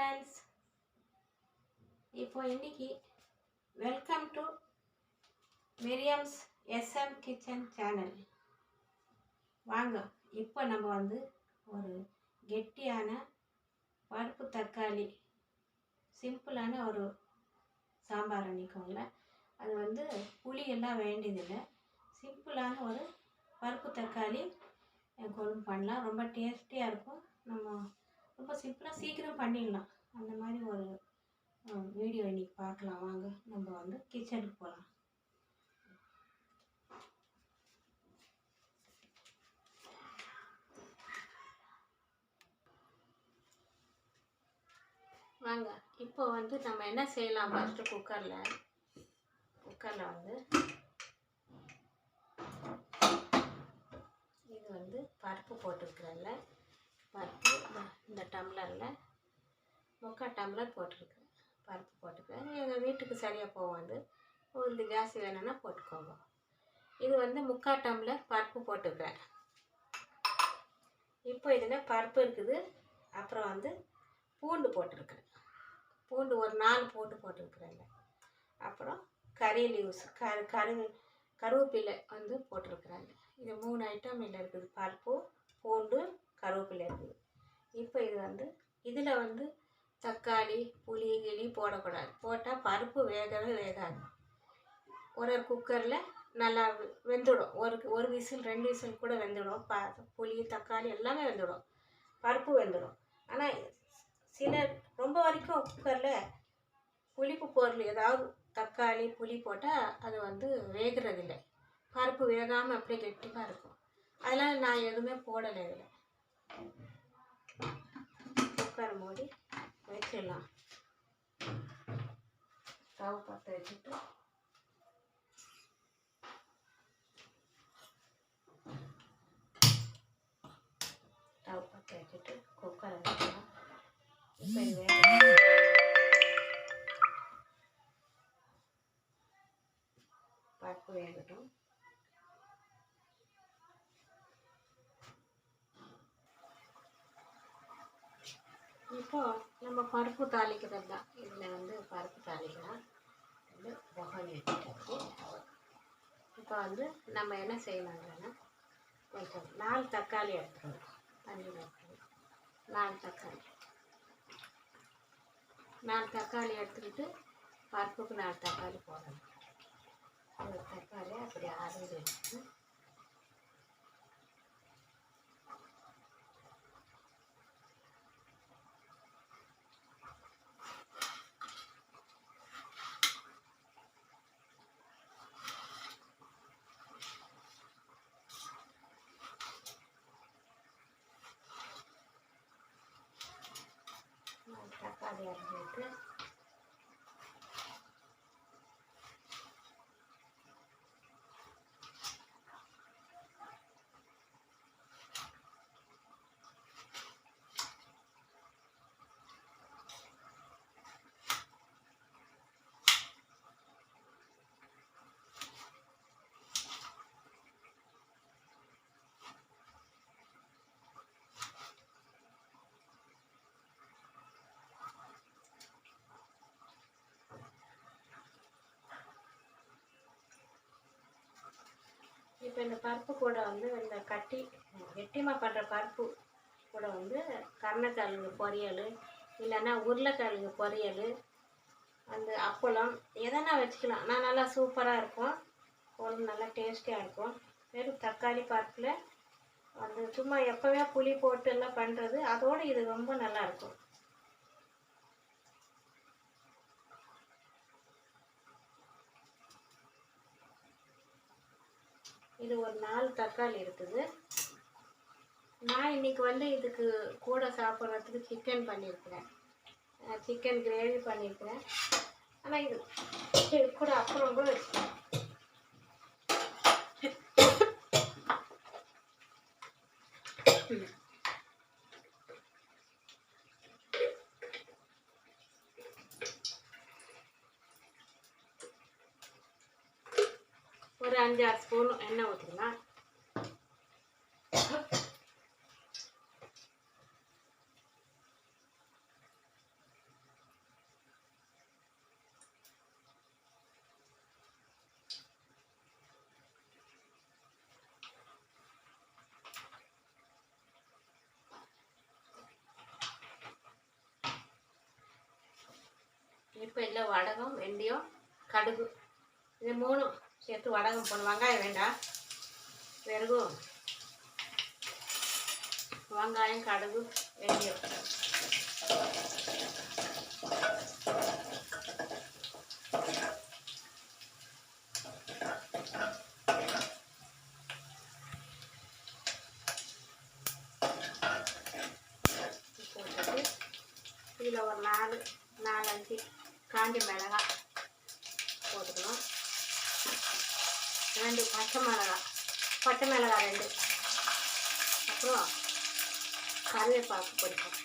Friends, இப்போ இன்னைக்கு welcome to Miriam's SM kitchen channel. வாங்க, இப்போ நம்ம ஒரு கெட்டியான பருப்பு தக்காளி சிம்பிளான ஒரு சாம்பார் அன்னைக்குங்கள. அது புளியெல்லாம் வேண்டியதில்லை. சிம்பிளான ஒரு பருப்பு தக்காளி குழம்பு பண்ணலாம். ரொம்ப டேஸ்டியாக இருக்கும். நம்ம ரொம்ப சிம்பிளாக சீக்கிரம் பண்ணிடலாம். அந்த மாதிரி ஒரு வீடியோ இன்னைக்கு பார்க்கலாம். வாங்க, நம்ம கிச்சனுக்கு போகலாம். வாங்க, இப்போ நம்ம என்ன செய்யலாம். ஃபஸ்ட்டு குக்கரில் இது பருப்பு போட்டிருக்கிறேன்ல. பருப்பு இந்த டம்ளரில் 3/4 டம்ளர் போட்டிருக்கேன். பருப்பு போட்டுக்கிறேன். எங்கள் வீட்டுக்கு சரியாக போகும். உங்களுக்கு ஜாஸ்தி வேணும்னா போட்டுக்கோங்க. இது 3/4 டம்ளர் பருப்பு போட்டுக்கிறேன். இப்போ இதில் பருப்பு இருக்குது. அப்புறம் பூண்டு போட்டிருக்கிறேன். பூண்டு ஒரு 4 போட்டிருக்கிறேங்க. அப்புறம் கறி லீவ்ஸ் கருவேப்பிலை போட்டிருக்கிறாங்க. இது 3 ஐட்டம் இதில் இருக்குது. பருப்பு, பூண்டு, கருவேப்பிலை இருக்குது. இப்போ இது இதில் தக்காளி புளி கிளி போடக்கூடாது. போட்டால் பருப்பு வேகவே வேகாது. ஒரு குக்கரில் நல்லா வெந்துடும். ஒரு விசில் 2 விசில் கூட வெந்துடும். புளி தக்காளி எல்லாமே வெந்துடும். பருப்பு வெந்துடும். ஆனால் சில ரொம்ப வரைக்கும் குக்கரில் புளிப்பு பொருள் ஏதாவது தக்காளி புளி போட்டால் அது வேகிறதில்லை. பருப்பு வேகாமல் அப்படியே கெட்டிமாக இருக்கும். அதனால் நான் எதுவுமே போடலை. இதில் குக்கரை மூடி வச்சிடலாம். ஸ்டவ் பற்ற வச்சுட்டு குக்கரை வச்சிடலாம். இப்போ இது பருப்பு வேகட்டும். இப்போ நம்ம பருப்பு தாளிக்கிறது தான். இதில் பருப்பு தாளிக்கலாம். பகோனி வச்சுட்டாச்சு. இப்போ நம்ம என்ன செய்யலாங்கன்னா கொஞ்சம் 4 தக்காளி எடுத்துக்கணும். தண்ணி 4 தக்காளி எடுத்துக்கிட்டு பருப்புக்கு 4 தக்காளி போடணும். ஒரு தக்காளி அப்படி அரைஞ்சி வச்சுட்டு தக்காளி அரைஞ்சிட்டு இப்போ இந்த பருப்பு கூட இந்த கெட்டிமாக பண்ணுற பருப்பு கூட கருணக்கிழங்கு பொரியல், இல்லைன்னா உருளைக்கிழங்கு பொரியல், அப்பளம் எதனா வச்சுக்கலாம். நான் நல்லா சூப்பராக இருக்கும். குழம்பு நல்லா டேஸ்டியாக இருக்கும். வெறும் தக்காளி பருப்பில் சும்மா எப்போவே புளி போட்டு எல்லாம் பண்ணுறது. அதோடு இது ரொம்ப நல்லாயிருக்கும். இது ஒரு 4 தக்காளி இருக்குது. நான் இன்னைக்கு இதுக்கு கூட சாப்பிட்றதுக்கு சிக்கன் பண்ணியிருக்கிறேன். சிக்கன் கிரேவி பண்ணியிருக்கிறேன். ஆனால் இது கூட அப்புறம் கூட வச்சுக்கிறேன். ஒரு 5-6 ஸ்பூன் எண்ணெய் ஊற்றிக்கலாம். இப்போ இல்லை வடகம், வெந்தயம், கடுகு இது 3 சேர்த்து வடகம் போடணும். வெங்காயம் வேண்டாம், வெறும் வெங்காயம், கடுகு, வெந்தயம். போட்டுட்டு இதில் ஒரு 4-5 காஞ்ச மிளகாய் போட்டுக்கணும். 2 பச்சை மிளகாய் 2. அப்புறம் கருவேப்பாக்கு பிடிக்கும்.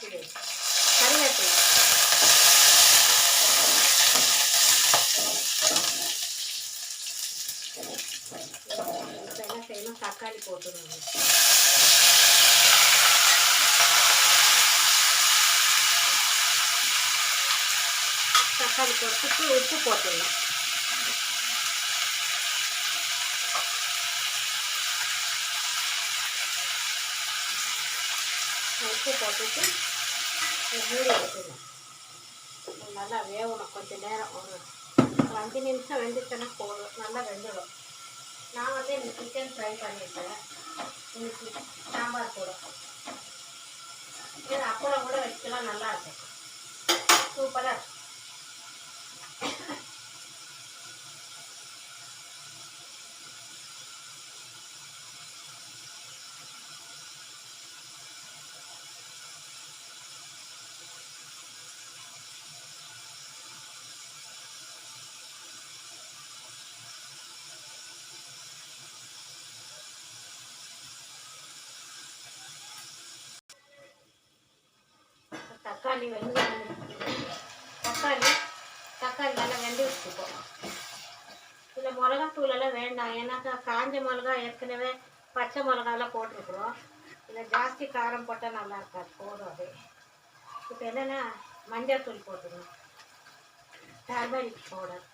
இது கருவேப்பிலை இப்போ என்ன செய்யணும், தக்காளி போட்டுடணும். தக்காளி போட்டுட்டு உப்பு போட்டுடணும். உப்பு போட்டுட்டு மூடி வச்சிடணும். நல்லா வேகணும் கொஞ்சம் நேரம், ஒரு 5 நிமிஷம் வெந்துச்சுன்னா போதும், நல்லா வெந்துடும். நான் வந்து இந்த சிக்கன் ஃப்ரை பண்ணியிருக்கேன், இன்னைக்கு சாம்பார் கூட. இது அப்புறம் கூட வச்சுக்கலாம், நல்லா இருக்கும், சூப்பராக இருக்கும். தக்காளி தக்காளி நல்லா வெந்து வச்சுப்போம். இதில் மிளகாத்தூளெல்லாம் வேண்டாம், ஏன்னாக்கா காஞ்ச மிளகா ஏற்கனவே பச்சை மிளகாலாம் போட்டிருக்குறோம். இதில் ஜாஸ்தி காரம் போட்டால் நல்லா இருக்காது, போதும் அது. இப்போ என்னென்னா மஞ்சள் தூள் போட்டுக்கணும், டர்மரிக் பவுடர்,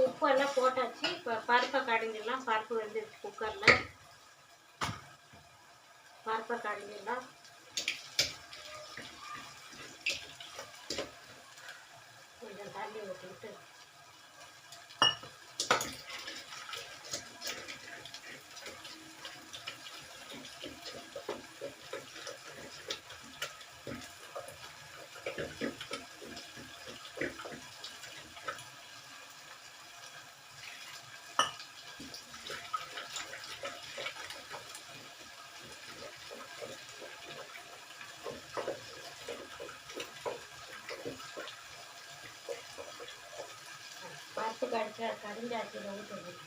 உப்பு எல்லாம் போட்டாச்சு. இப்போ பருப்பை கடைஞ்சிடலாம். பருப்பு வெந்துருச்சு, குக்கரில் பருப்பை கடைஞ்சிடலாம். கொஞ்சம் தண்ணி ஊற்றிட்டு பருப்பு கடிஞ்சாச்சியில் ஊற்றணும்.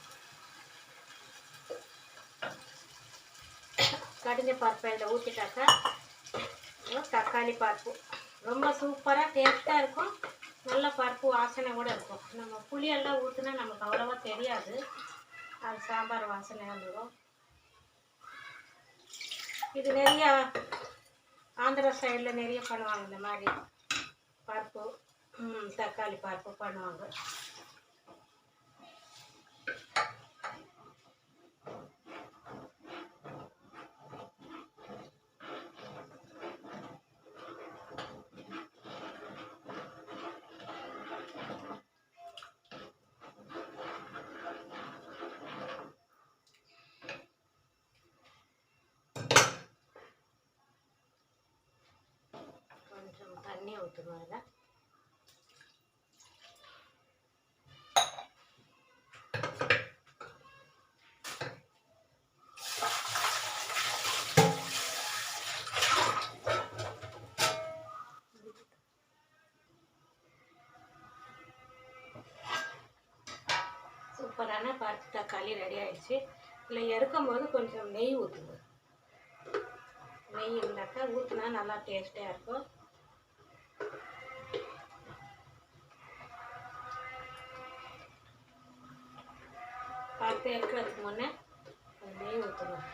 கடிஞ்ச பருப்பை இதில் ஊற்றிட்டாக்கா தக்காளி பருப்பு ரொம்ப சூப்பராக டேஸ்ட்டாக இருக்கும். நல்ல பருப்பு வாசனை கூட இருக்கும். நம்ம புளியெல்லாம் ஊற்றினா நமக்கு அவ்வளோவா தெரியாது, அது சாம்பார் வாசனை வந்துடும். இது நிறைய ஆந்திரா சைடில் நிறைய பண்ணுவாங்க, இந்த மாதிரி பருப்பு தக்காளி பருப்பு பண்ணுவாங்க. கொஞ்சம் தண்ணி ஊற்றணும் அதில். சூப்பரான பருப்பு தக்காளி ரெடி ஆயிடுச்சு. இல்லை இறக்கும் போது கொஞ்சம் நெய் ஊற்றுங்க. நெய் இருந்தாக்கா ஊற்றினா நல்லா டேஸ்ட்டாக இருக்கும். பருப்பு இறக்கிறதுக்கு முன்னே நெய் ஊற்றணும்.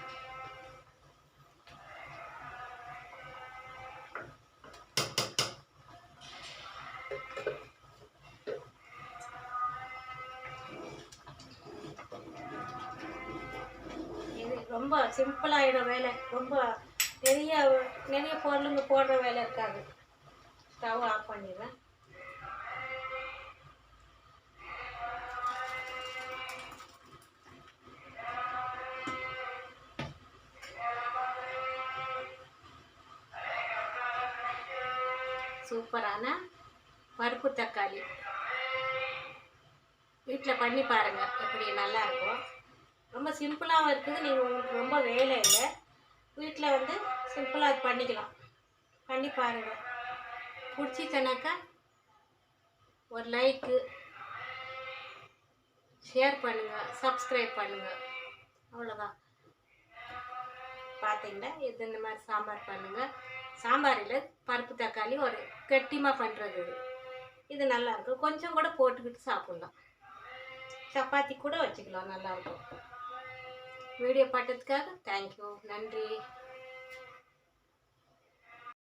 இது ரொம்ப சிம்பிளாகிடும் வேலை, ரொம்ப நிறைய பொருளுங்க போடுற வேலை இருக்காது. ஸ்டவ் ஆஃப் பண்ணிடுறேன். சூப்பரான பருப்பு தக்காளி வீட்டில் பண்ணி பாருங்கள், எப்படி நல்லாயிருக்கும். ரொம்ப சிம்பிளாகவும் இருக்குது. நீங்கள் உங்களுக்கு ரொம்ப வேலை இல்லை, வீட்டில் வந்து சிம்பிளாக அது பண்ணிக்கலாம். பண்ணி பாருங்கள். பிடிச்சிச்சனாக்கா ஒரு லைக்கு, ஷேர் பண்ணுங்கள், சப்ஸ்கிரைப் பண்ணுங்கள். அவ்வளோதான். பார்த்தீங்கன்னா இது இந்த மாதிரி சாம்பார் பண்ணுங்கள். சாம்பாரில் பருப்பு தக்காளி ஒரு கெட்டிமாக பண்ணுறது இது நல்லாயிருக்கும். கொஞ்சம் கூட போட்டுக்கிட்டு சாப்பிட்லாம். சப்பாத்தி கூட வச்சுக்கலாம், நல்லாயிருக்கும். வீடியோ பார்த்ததுக்காக தேங்க்யூ, நன்றி.